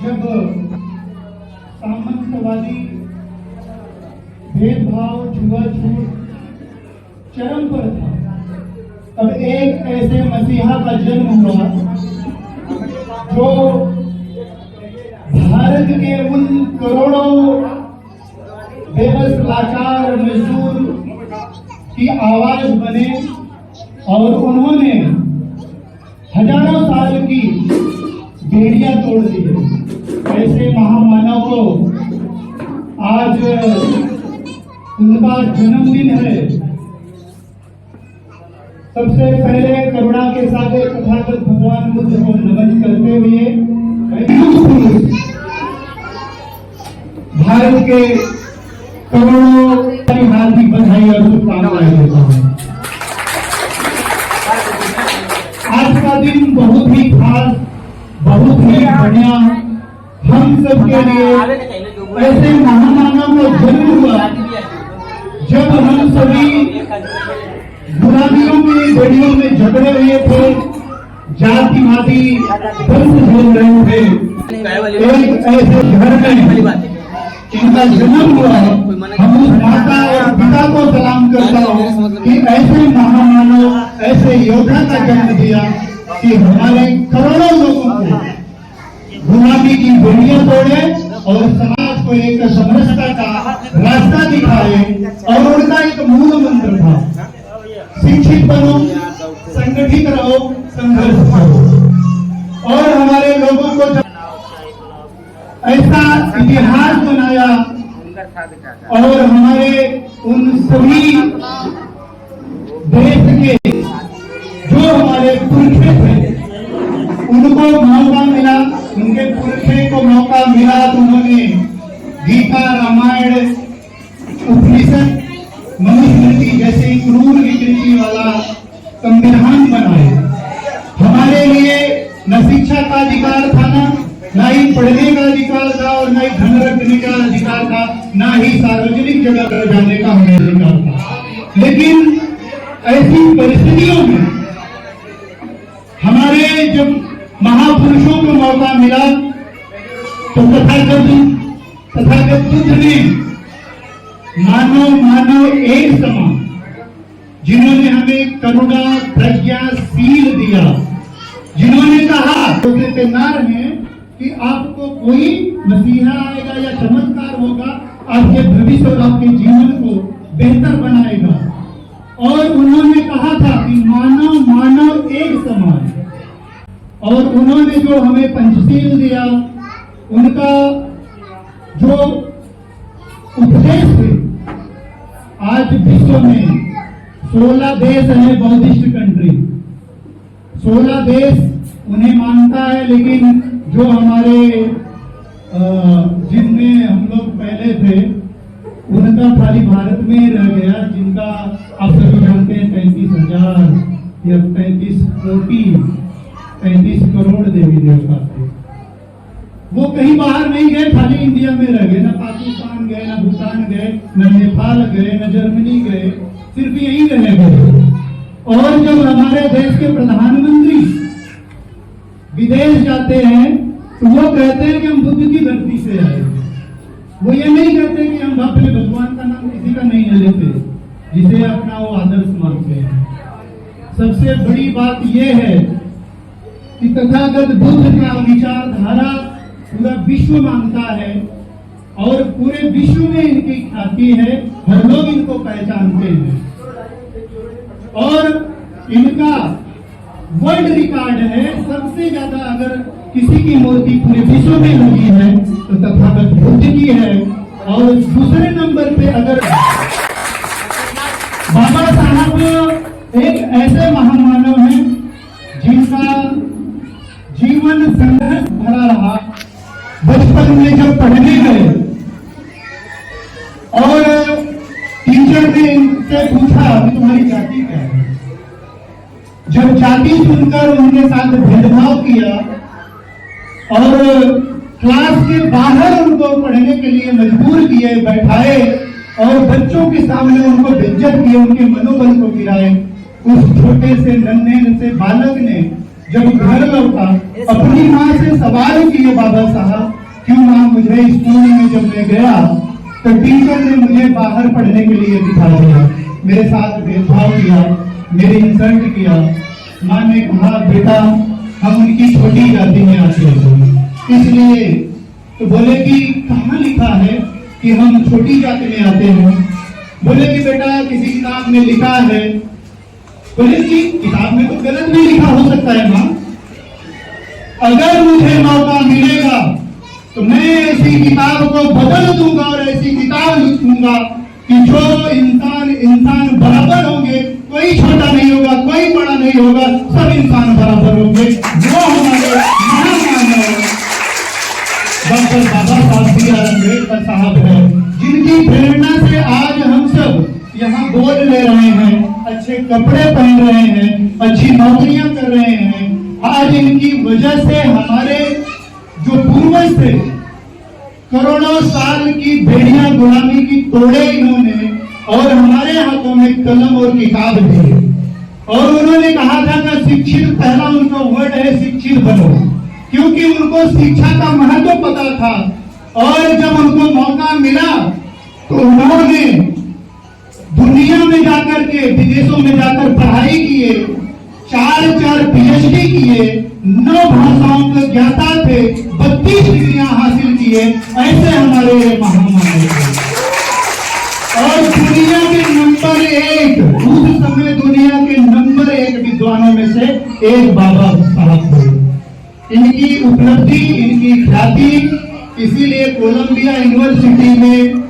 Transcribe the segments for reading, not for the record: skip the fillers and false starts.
जब सामंतवादी भेदभाव छुआछूत चरम पर था, तब एक ऐसे मसीहा का जन्म हुआ जो भारत के उन करोड़ों बेबस लाचार मजदूर की आवाज बने और उन्होंने हजारों साल की बेड़ियां तोड़ दी। ऐसे महामानव को आज उनका जन्मदिन है। सबसे पहले करुणा के सागर तथागत भगवान बुद्ध को नमन करते हुए भारत के करोड़ों हार्दिक बधाई और शुभकामनाएं देता हूं। आज का दिन बहुत ही खास, बहुत ही बढ़िया हम सबके लिए ऐसे महामानव का जन्म हुआ जब हम सभी गुलामियों की बेड़ियों में झगड़े हुए थे, जातिवादी दंश झेल रहे थे। एक ऐसे घर में इनका जन्म हुआ है। हम उस माता और पिता को सलाम करता हूँ कि ऐसे महामानव, ऐसे योद्धा का जन्म दिया कि हमारे करोड़ों लोगों को गुलामी की बेड़ियां तोड़े और समाज को एक समरसता का रास्ता दिखाए। और उनका एक मूल मंत्र था, शिक्षित बनो, संगठित रहो, संघर्ष करो। और हमारे लोगों को ऐसा इतिहास बनाया और हमारे उन सभी देश के जो हमारे पुरखे थे उनको मौका मिला, उनके पुरखे को मौका मिला तो उन्होंने गीता, रामायण, उपनिषद, मनुस्मृति जैसे क्रूर विकृति वाला संविधान बनाए। हमारे लिए न शिक्षा का अधिकार था, ना ही पढ़ने का अधिकार था और ना ही धन रखने का अधिकार था, ना ही सार्वजनिक जगह पर जाने का हमें अधिकार था। लेकिन ऐसी परिस्थितियों में हमारे जब महापुरुषों को मौका मिला तो तथागत बुद्ध ने मानव एक समान, जिन्होंने हमें करुणा, प्रज्ञा, शील दिया, जिन्होंने कहा तो तैयार हैं कि आपको कोई मसीहा आएगा या चमत्कार होगा, आपके भविष्य और आपके जीवन को बेहतर बनाएगा। और उन्होंने कहा था कि मानव एक समान। और उन्होंने जो हमें पंचशील दिया, उनका जो उपदेश थे, आज विश्व में 16 देश है बौद्धिस्ट कंट्री, 16 देश उन्हें मानता है। लेकिन जो हमारे जिनमें हम लोग पहले थे उनका खाली भारत में ही रह गया, जिनका आप सभी जानते हैं 35,000 या 35 करोड़ देवी देवता थे। वो कहीं बाहर नहीं गए, खाली इंडिया में रह गए, न पाकिस्तान गए, न भूटान गए, न नेपाल गए, न जर्मनी गए, सिर्फ यही रह गए। और जब हमारे देश के प्रधानमंत्री विदेश जाते हैं तो वो कहते हैं कि हम बुद्ध की धरती से आए। वो ये नहीं कहते कि हम अपने भगवान का नाम किसी का नहीं लेते, जिसे अपना वो आदर्श मानते हैं। सबसे बड़ी बात यह है कि तथागत बुद्ध का विचारधारा पूरा विश्व मानता है और पूरे विश्व में इनकी ख्याति है, हर लोग इनको पहचानते हैं। और इनका वर्ल्ड रिकॉर्ड है, सबसे ज्यादा अगर किसी की मूर्ति पूरे विश्व में लगी है तो तथागत बुद्ध की है। और दूसरे नंबर पे अगर बाबा साहब एक ऐसे महामानव हैं जिनका जीवन संघर्ष भरा रहा। बचपन में जब पढ़ने गए और टीचर ने इनसे पूछा कि तुम्हारी जाति क्या है, जब जाति सुनकर उनके साथ भेदभाव किया और क्लास के बाहर उनको पढ़ने के लिए मजबूर किए, बैठाए और बच्चों के सामने उनको बेइज्जत किए, उनके मनोबल को गिराए, उस छोटे से नन्हे से बालक ने जब घर लौटा अपनी माँ से सवाल किए बाबा साहब, क्यों माँ मुझे स्कूल में जब मैं गया तो टीचर ने मुझे बाहर पढ़ने के लिए बिठा दिया, मेरे साथ भेदभाव किया, मेरी इंसल्ट किया। माँ ने कहा बेटा हम उनकी छोटी जाति में आते हैं, इसलिए तो बोले कि कहाँ लिखा है कि हम छोटी जाति में आते हैं। बोले कि बेटा किसी किताब में लिखा है। बोले कि किताब में तो गलत भी लिखा हो सकता है माँ, अगर मुझे मौका मिलेगा तो मैं ऐसी किताब को बदल दूंगा और ऐसी किताब लिखूंगा कि जो इंसान बराबर होंगे, कोई छोटा नहीं होगा, कोई बड़ा नहीं होगा, सब इंसान बराबर होंगे। वो हमारे महामानव डॉक्टर बाबा साहब बी आर अम्बेडकर साहब है, जिनकी प्रेरणा से आज हम सब यहाँ बोल ले रहे हैं, अच्छे कपड़े पहन रहे हैं, अच्छी नौकरियां कर रहे हैं। आज इनकी वजह से हमारे जो पूर्वज थे, करोड़ों साल की बेड़ियां गुलामी की तोड़े इन्होंने, और हमारे हाथों में कलम और किताब दी। और उन्होंने कहा था कि शिक्षित, पहला उनका वर्ड है शिक्षित बनो, क्योंकि उनको शिक्षा का महत्व पता था। और जब उनको मौका मिला तो उन्होंने दुनिया में जाकर के, विदेशों में जाकर पढ़ाई किए, 4 PhD किए, 9 भाषाओं के ज्ञाता थे, 32 डिग्रियां हासिल किए। ऐसे हमारे महामानव थे और दुनिया के नंबर 1, उस समय दुनिया के नंबर 1 विद्वानों में से एक बाबा साहब थे। इनकी उपलब्धि, इनकी ख्याति, इसीलिए कोलंबिया यूनिवर्सिटी में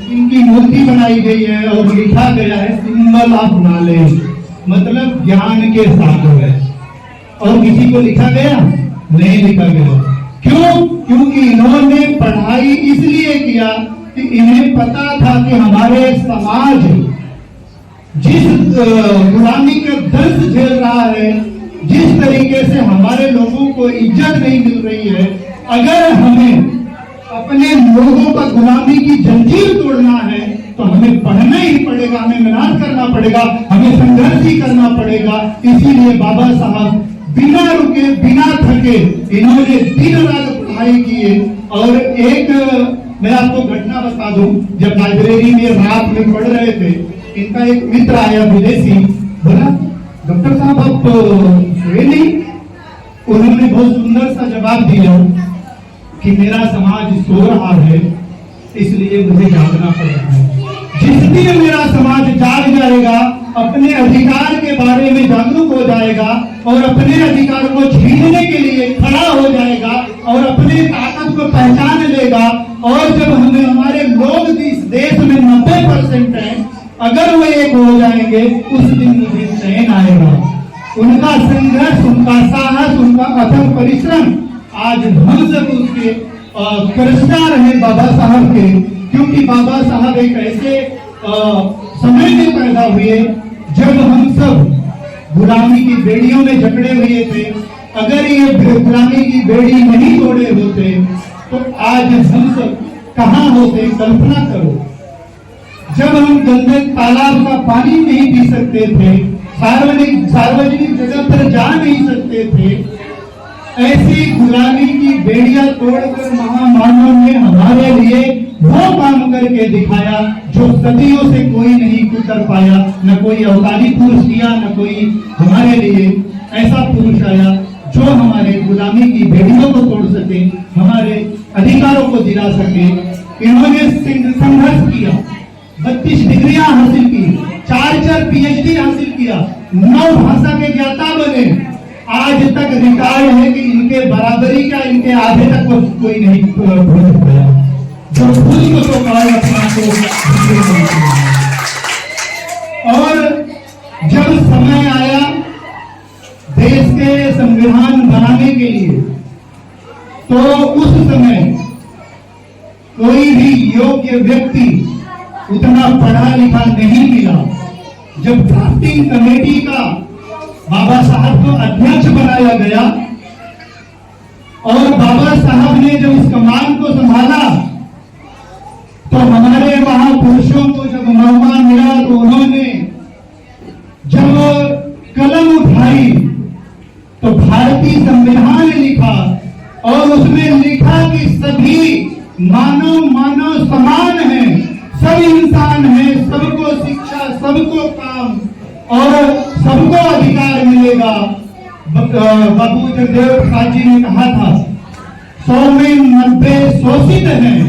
इनकी मूर्ति बनाई गई है और लिखा गया है सिंबल ऑफ नॉलेज, मतलब ज्ञान के सागर है। और किसी को लिखा गया नहीं लिखा गया। क्यों? क्योंकि इन्होंने पढ़ाई इसलिए किया कि इन्हें पता था कि हमारे समाज जिस गुलामी का दर्द झेल रहा है, जिस तरीके से हमारे लोगों को इज्जत नहीं मिल रही है, अगर हमें अपने लोगों का गुलामी की जंजीर तोड़ना है तो हमें पढ़ना ही पड़ेगा, हमें मेहनत करना पड़ेगा, हमें संघर्ष ही करना पड़ेगा। इसीलिए बाबा साहब बिना रुके, बिना थके इन्होंने दिन रात पढ़ाई की। और एक मैं आपको घटना बता दूं, जब लाइब्रेरी में रात में पढ़ रहे थे, इनका एक मित्र आया विदेशी, बोला डॉक्टर साहब आप सोए नहीं? उन्होंने बहुत सुंदर सा जवाब दिया कि मेरा समाज सो रहा है, इसलिए मुझे जागना पड़ रहा है। जिस दिन मेरा समाज जाग जाएगा, अपने अधिकार के बारे में जागरूक हो जाएगा और अपने अधिकार को छीनने के लिए खड़ा हो जाएगा और अपने ताकत को पहचान लेगा, और जब हमें हमारे लोग इस देश में 90% हैं, अगर वो एक हो जाएंगे, उस दिन मुझे चैन आएगा। उनका संघर्ष, उनका साहस, उनका अथक परिश्रम, आज हम सब उसके कर्जदार हैं बाबा साहब के। क्योंकि बाबा साहब एक ऐसे समय में पैदा हुए जब हम सब गुलामी की बेड़ियों में जकड़े हुए थे। अगर ये गुलामी की बेड़ी नहीं तोड़े होते तो आज हम सब कहाँ होते? कल्पना करो, जब हम गंदे तालाब का पानी नहीं पी सकते थे, सार्वजनिक जगह पर जा नहीं सकते थे, ऐसी गुलामी की बेड़ियां तोड़कर महामानव ने हमारे लिए वो काम करके दिखाया जो सदियों से कोई नहीं कर पाया। न कोई अवतारी पुरुष किया, न कोई हमारे लिए ऐसा पुरुष आया जो हमारे गुलामी की बेड़ियों को तोड़ सके, हमारे अधिकारों को दिला सके। इन्होंने संघर्ष किया, 32 डिग्रियां हासिल की, 4 PhD हासिल किया, 9 भाषा के ज्ञाता बने। आज तक रिकॉर्ड है कि इनके बराबरी का, इनके आधे तक कोई नहीं पहुंच पाया। जो खुद को तो अपना को। और जब समय आया देश के संविधान बनाने के लिए, तो उस समय कोई भी योग्य व्यक्ति उतना पढ़ा लिखा नहीं मिला। जब ड्राफ्टिंग कमेटी का बाबा साहब को अध्यक्ष बनाया गया और बाबा साहब ने जब इस कमान को संभाला, तो हमारे महापुरुषों को जब मौका मिला तो उन्होंने जब कलम उठाई और उसमें लिखा कि सभी मानव समान है, सब इंसान है, सबको शिक्षा, सबको काम और सबको अधिकार मिलेगा। बाबू जगदेव प्रसाद जी ने कहा था 100 में 90 शोषित हैं,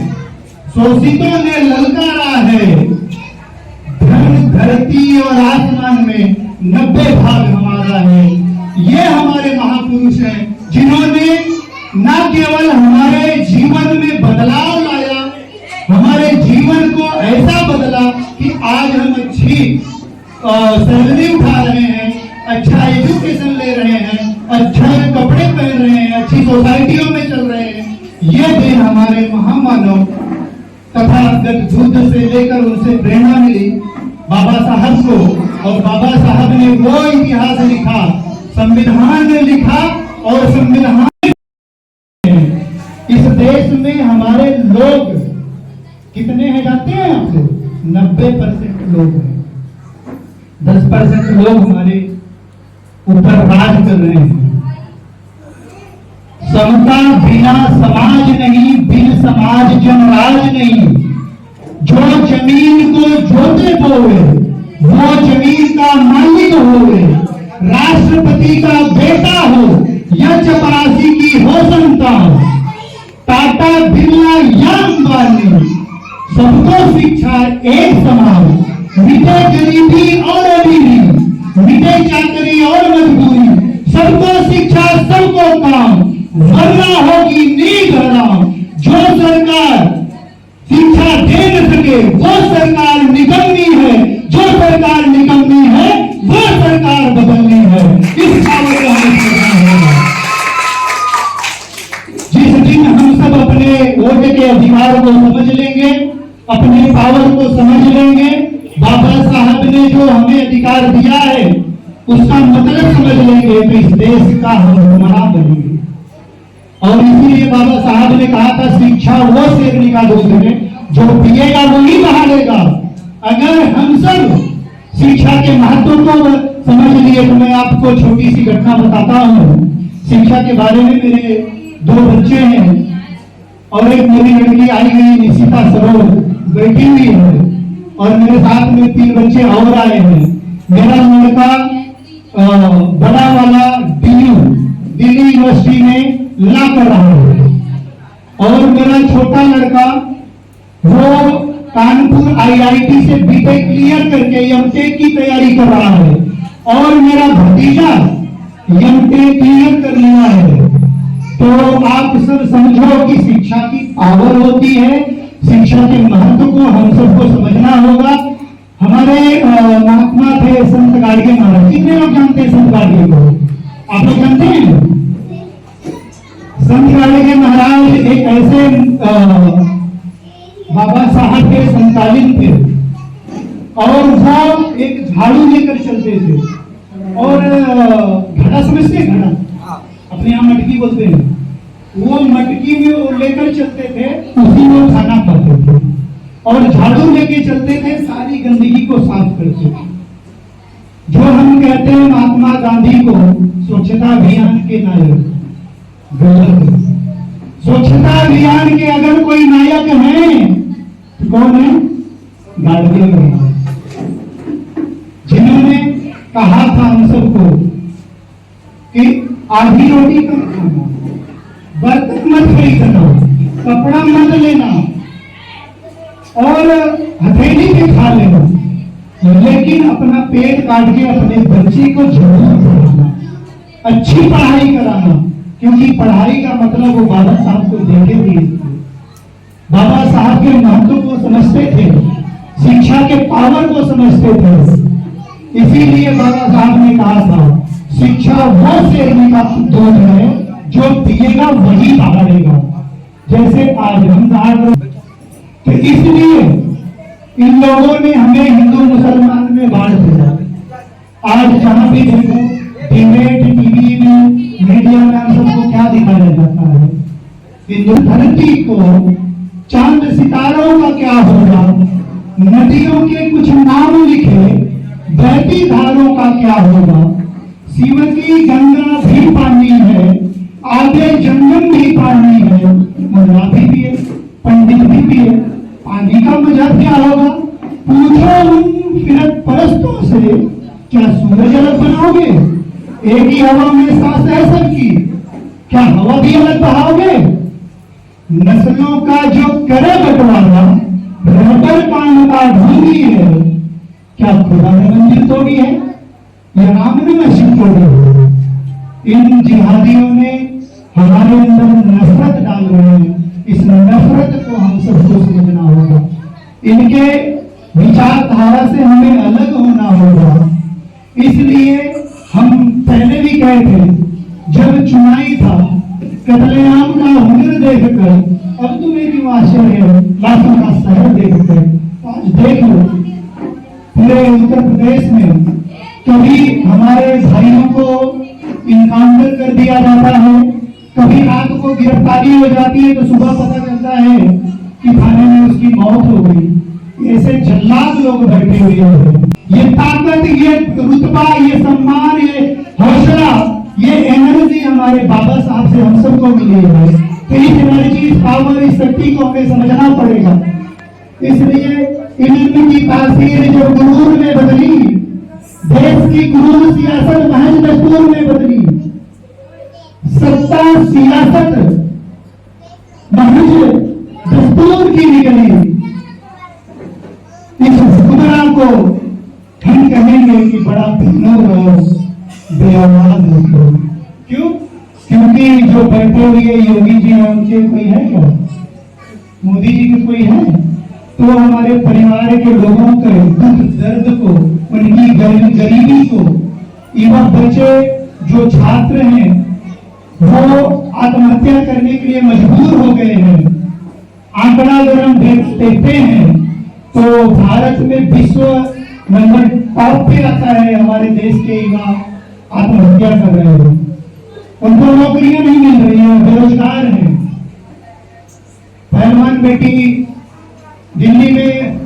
शोषितों ने ललकारा है, धरती और आसमान में 90 भाग हमारा है। ये हमारे महापुरुष हैं जिन्होंने न केवल हमारे जीवन में बदलाव लाया, हमारे जीवन को ऐसा बदला कि आज हम अच्छी सैलरी उठा रहे हैं, अच्छा एजुकेशन ले रहे हैं, अच्छा कपड़े पहन रहे हैं, अच्छी सोसाइटियों में चल रहे हैं। ये दिन हमारे महामानव तथागत बुद्ध से लेकर उनसे प्रेरणा मिली बाबा साहब को, और बाबा साहब ने वो इतिहास लिखा, संविधान ने लिखा, और संविधान इस देश में हमारे लोग कितने हैं जानते हैं आपसे? 90% लोग हैं, 10% लोग हमारे ऊपर राज कर रहे हैं। समता बिना समाज नहीं, बिन समाज जनराज नहीं। जो जमीन को जोते बोए वो जमीन का मालिक होवे, राष्ट्रपति का बेटा हो या चपरासी की हो संतान, टाटा बिरला या अंबानी, सबको शिक्षा एक समान। मिटे गरीबी और अमीरी, मिटे चाकरी और मजदूरी, सबको शिक्षा सबको काम, वरना होगी नींद हराम। जो सरकार शिक्षा दे न सके वो सरकार निकम्मी है, जो सरकार निकम्मी है वो सरकार बदलनी है। इस बात को हमें समझना होगा। जिस दिन हम सब अपने वोट के अधिकार को समझ लेंगे, अपने पावर को समझ लेंगे, बाबा साहब ने जो हमें अधिकार दिया है उसका मतलब समझ लेंगे, तो इस देश का हम हुक्मरान बनेंगे। और इसीलिए बाबा साहब ने कहा था शिक्षा वो शेरनी का दूध है, जो पिएगा वही बहालेगा। अगर हम सब शिक्षा के महत्व को समझ लिए तो मैं आपको छोटी सी घटना बताता हूँ। शिक्षा के बारे में मेरे 2 बच्चे हैं और एक मेरी लड़की आई गई निशिता सरोज बैठी हुई है, और मेरे साथ में 3 बच्चे और आए हैं। मेरा लड़का बड़ा वाला दिल्ली यूनिवर्सिटी में ला कर रहा है, और मेरा छोटा लड़का वो कानपुर आईआईटी से बीटेक क्लियर करके एमटेक की तैयारी कर रहा है, और मेरा भतीजा एमटेक क्लियर कर लिया है। तो आप सब समझो कि शिक्षा की पावर होती है, शिक्षा के महत्व को हम सबको समझना होगा। हमारे महात्मा थे संत गाडगे महाराज, कितने लोग जानते हैं संत गाडगे को? आप लोग जानते हैं? संत गाडगे महाराज एक ऐसे बाबा साहब के समकालीन थे, और वो एक झाड़ू लेकर चलते थे, और घड़ा समझते हैं? घड़ा अपने यहाँ मटकी बोलते हैं, वो मटकी में वो लेकर चलते थे, उसी में खाना खाते थे, और झाड़ू लेके चलते थे, सारी गंदगी को साफ करते थे। जो हम कहते हैं महात्मा गांधी को स्वच्छता अभियान के नायक, गलत। स्वच्छता अभियान के अगर कोई नायक हैं तो कौन है? गाडगे महाराज, जिन्होंने कहा था हम सबको कि आधी रोटी कम खाना, बर्तन मत खरीदना, कपड़ा मत लेना, और हथेली भी खा लेना, लेकिन अपना पेट काट के अपने बच्चे को जरूर पढ़ाना, अच्छी पढ़ाई कराना, क्योंकि पढ़ाई का मतलब वो बाबा साहब को देखे थे। बाबा साहब के महत्व को समझते थे, शिक्षा के पावर को समझते थे। इसीलिए बाबा साहब ने कहा था शिक्षा वो शेरनी का दूध है, जो पिएगा वही बहालेगा। जैसे आज हम तो इसलिए इन लोगों ने हमें हिंदू मुसलमान में बांट दिया। आज जहां भी देखो डिबेट टीवी में, मीडिया में हम सबको क्या दिखाया जाता है? हिंदू धरती को, चांद सितारों का क्या होगा, नदियों के कुछ नाम लिखे, बहती धारों का क्या होगा, शिव की गंगा भी पानी है, आगे जंगम भी पानी शराबी भी है, पंडित भी है, पानी का मजा क्या होगा? पूछो उन फिरत परस्तों से, क्या सूरज अलग बनाओगे? एक ही हवा में सांस है सबकी, क्या हवा भी अलग बहाओगे? नस्लों का जो करे बंटवारा रबर कान का ढोंगी है, क्या खुदा ने मंजिल तोड़ी है या राम ने मस्जिद तोड़ी है? इन जिहादियों ने हमारे अंदर नफरत डाल रहे हैं। इस नफरत को हम सबको समझना होगा, इनके विचारधारा से हमें अलग होना होगा। इसलिए हम पहले भी कहे थे, जब चुनाई था कत्लेआम का हुनर देखकर अब तुम्हें क्यों आश्चर्य है, लाखों का शहर देखकर। आज देख लो पूरे उत्तर प्रदेश में कभी हमारे भाइयों को इनकाउंटर कर दिया जाता है, कभी रात को गिरफ्तारी हो जाती है तो सुबह पता चलता है कि थाने में उसकी मौत हो गई। ऐसे जल्लाद लोग बैठे हुए हैं। ये ताकत, ये रुतबा, ये सम्मान, ये हौसला, ये एनर्जी हमारे बाबा साहब से हम सबको मिली है। तो इस एनर्जी, इस पावर, इस शक्ति को हमें समझना पड़ेगा। इसलिए इल्म की तासीर जो गुरूर में बदली, देश की गुरूर सियासत महज दस्तूर में बदली, सत्ता सियासत महज दस्तूर की निकली। इस हुक्मरान को हम कहेंगे कि बड़ा बेनूर और बेऔलाद हो। क्यों? क्योंकि जो बैठे हुए योगी जी हैं उनके कोई है क्या? मोदी जी के कोई है? तो हमारे परिवार के लोगों के दुख दर्द को, उनकी गरीबी को, युवा बच्चे जो छात्र हैं वो आत्महत्या करने के लिए मजबूर हो गए हैं। आंकड़ा अगर हम देखते हैं तो भारत में विश्व नंबर टॉप पे आता है। हमारे देश के युवा आत्महत्या कर रहे हैं, उनको नौकरियां नहीं मिल रही हैं, बेरोजगार हैं। पहलवान बेटी दिल्ली में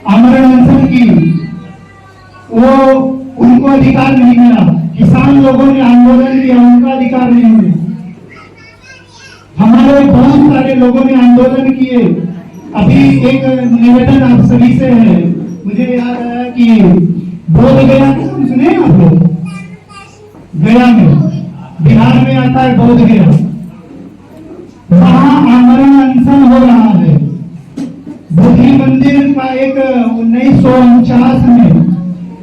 आमरण अनशन की, वो उनको अधिकार नहीं मिला। किसान लोगों ने आंदोलन किया, उनका अधिकार नहीं मिला। हमारे बहुत सारे लोगों ने आंदोलन किए। अभी एक निवेदन आप सभी से है, मुझे याद आया कि बोधगया सुने आप लोग? गया में, बिहार में आता है बोधगया, वहां आमरण अनशन हो रहा है। बुद्धि मंदिर का एक 1949 में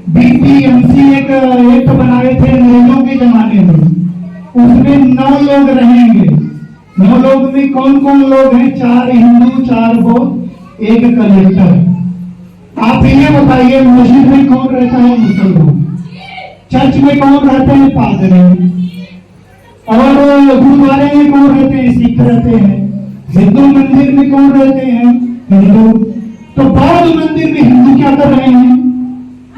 बीपीएमसी एक एक्ट बनाए थे अंग्रेजों के जमाने में, उसमें 9 लोग रहेंगे। 9 लोग में कौन कौन लोग हैं? 4 हिंदू, 4 बौद्ध, 1 कलेक्टर। आप ये बताइए, मस्जिद में कौन रहता है? मुसलमान। चर्च में कौन रहते हैं? पादरी। और गुरुद्वारे में कौन रहते हैं? सिख रहते हैं। हिंदू मंदिर में कौन रहते हैं? हिंदू। तो बौद्ध मंदिर में हिंदू क्या कर रहे हैं?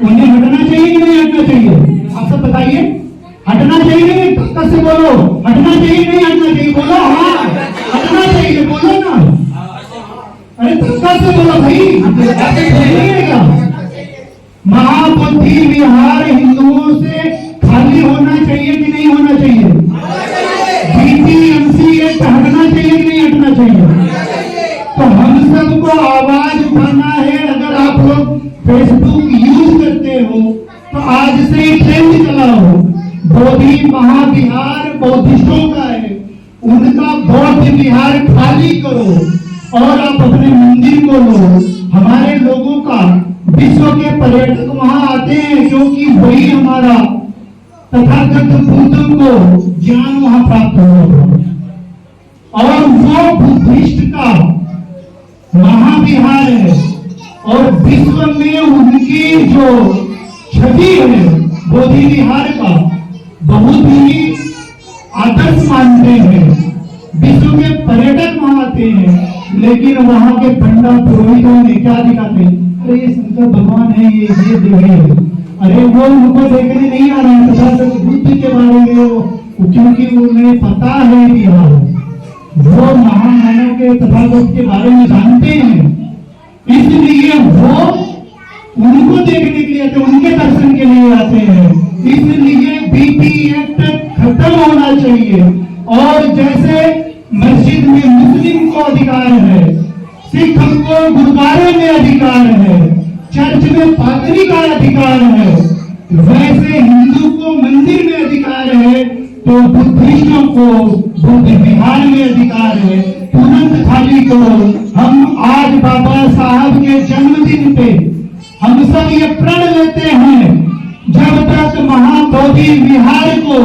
उन्हें हटना चाहिए कि नहीं हटना चाहिए? आप सब बताइए, हटना चाहिए? से बोलो, हटना चाहिए नहीं हटना चाहिए? बोलो हाँ, हटना चाहिए, बोलो ना। अरे धक्का से बोलो भाई। महाबोधि विहार हिंदुओं से खाली होना चाहिए कि नहीं होना चाहिए? बीपीएमसी एक्ट हटना चाहिए कि नहीं हटना चाहिए? तो हम सबको आवाज उठाना है। अगर आप लोग फेसबुक यूज करते हो तो आज से ही ट्रेंड चलाओ, बोधि महाविहार बौद्धिस्टों का है, उनका बौद्ध विहार खाली करो और आप अपने मंदिर को लो। हमारे लोगों का, विश्व के पर्यटक वहां आते हैं क्योंकि वही हमारा तथागत बुद्ध को ज्ञान वहां प्राप्त हुआ और वो बुद्धिस्ट का महाविहार है और विश्व में उनकी जो छवि है बोधि विहार का बहुत ही आदर्श मानते हैं। विश्व के पर्यटक वहां आते हैं, लेकिन वहां के पंडित पुरोहितों ने क्या दिखाते हैं? अरे ये शंकर भगवान है, ये देवी है। अरे वो उनको देखने नहीं आ रहे हैं तथागत बुद्ध के बारे में, क्योंकि उन्हें पता है इतिहास, वो महामानव के तथागत के बारे में जानते हैं, इसलिए वो उनको देखने के लिए आते, उनके दर्शन के लिए आते हैं। इसलिए बीपी एक्ट खत्म होना चाहिए और जैसे मस्जिद में मुस्लिम को अधिकार है, सिख को गुरुद्वारे में अधिकार है, चर्च में पादरी का अधिकार है, वैसे हिंदू को मंदिर में अधिकार है, तो बुद्धिस्टों को बुद्ध विहार में अधिकार है। तुरंत खाली करो। हम आज बाबा साहब के जन्मदिन पे हम सब ये प्रण लेते हैं, जब तक महाबोधि विहार को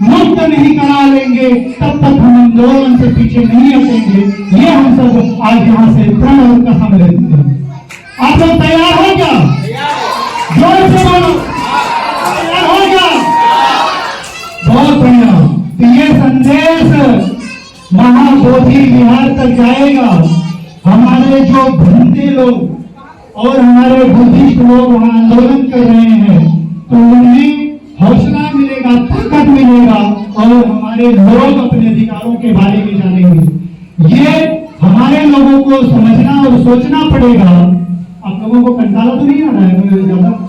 मुक्त नहीं करा लेंगे तब तक हम आंदोलन से पीछे नहीं हटेंगे। ये हम सब आज यहाँ से प्रण और कसम लेते हैं। आप लोग तैयार हो क्या? जोर से बोलो, तैयार हो क्या? बहुत बढ़िया। तो ये संदेश महाबोधि विहार तक जाएगा। हमारे जो भंते लोग और हमारे बुद्धिस्ट लोग वहां आंदोलन कर रहे हैं, तो उन्हें हौसला मिलेगा, ताकत मिलेगा और हमारे लोग अपने अधिकारों के बारे में जानेंगे। ये हमारे लोगों को समझना और सोचना पड़ेगा। आप लोगों को कंटाला तो नहीं आ रहा है?